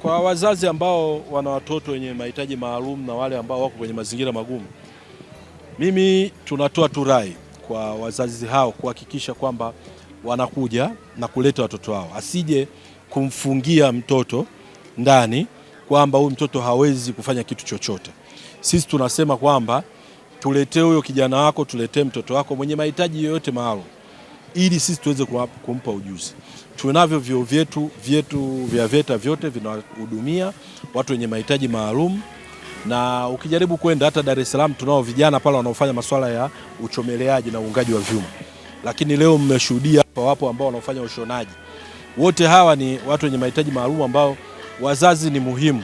Kwa wazazi ambao wana watoto wenye mahitaji maalum na wale ambao wako kwenye mazingira magumu, mimi tunatoa tu rai kwa wazazi hao kuhakikisha kwamba wanakuja na kuleta watoto wao, asije kumfungia mtoto ndani kwamba huyu mtoto hawezi kufanya kitu chochote. Sisi tunasema kwamba tuletee huyo kijana wako, tuletee mtoto wako mwenye mahitaji yoyote maalum, ili sisi tuweze kumpa ujuzi. Tunavyo vyuo vyetu vya VETA vyote vinahudumia watu wenye mahitaji maalum, na ukijaribu kwenda hata Dar es Salaam tunao vijana pale wanaofanya masuala ya uchomeleaji na uungaji wa vyuma. Lakini leo mmeshuhudia hapa wapo ambao wanaofanya ushonaji. Wote hawa ni watu wenye mahitaji maalum ambao wazazi ni muhimu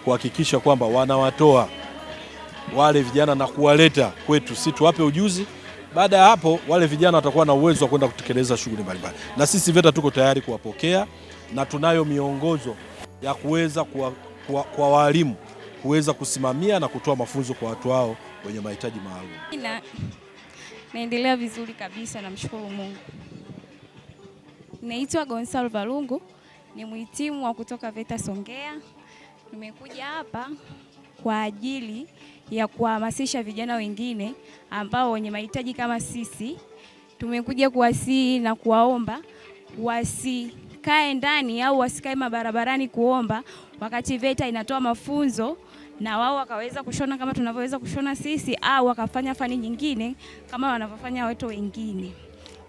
kuhakikisha kwamba wanawatoa wale vijana na kuwaleta kwetu, si tuwape ujuzi. Baada ya hapo wale vijana watakuwa na uwezo wa kwenda kutekeleza shughuli mbalimbali. Na sisi VETA tuko tayari kuwapokea, na tunayo miongozo ya kuweza kwa walimu kuweza kusimamia na kutoa mafunzo kwa watu hao wenye mahitaji maalum. Naendelea vizuri kabisa, namshukuru Mungu. Naitwa Gonçalo Valungu, ni mhitimu wa kutoka VETA Songea. Nimekuja hapa kwa ajili ya kuhamasisha vijana wengine ambao wenye mahitaji kama sisi. Tumekuja kuwasihi na kuwaomba wasikae ndani au wasikae mabarabarani kuomba, wakati VETA inatoa mafunzo na wao wakaweza kushona kama tunavyoweza kushona sisi, au wakafanya fani nyingine kama wanavyofanya watu wengine.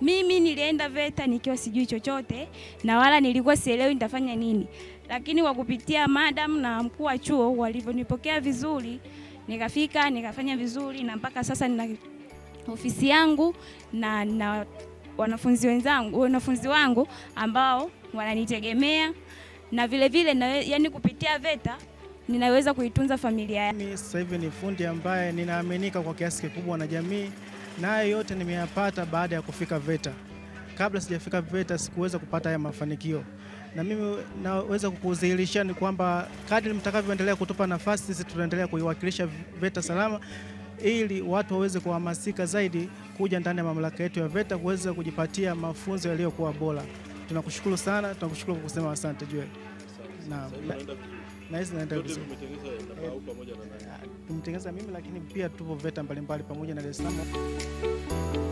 Mimi nilienda VETA nikiwa sijui chochote na wala nilikuwa sielewi nitafanya nini. Lakini kwa kupitia madam na mkuu wa chuo walivyonipokea vizuri, nikafika nikafanya vizuri, na mpaka sasa nina ofisi yangu na wanafunzi wangu ambao wananitegemea, na vile vile yani kupitia VETA ninaweza kuitunza familia yangu. Mimi sasa hivi ni fundi ambaye ninaaminika kwa kiasi kikubwa na jamii, na hayo yote nimeyapata baada ya kufika VETA. Kabla sijafika VETA sikuweza kupata haya mafanikio. Na mimi naweza kukudhihirishia ni kwamba kadri mtakavyoendelea kutupa nafasi, sisi tunaendelea kuiwakilisha VETA salama, ili watu waweze kuhamasika zaidi kuja ndani ya mamlaka yetu ya VETA kuweza kujipatia mafunzo yaliyokuwa bora. Tunakushukuru sana, tunakushukuru kwa kusema asante Joel. Na hizi naenda vizuri. Tumetengeneza mimi, lakini pia tupo VETA mbalimbali pamoja na Dar es Salaam.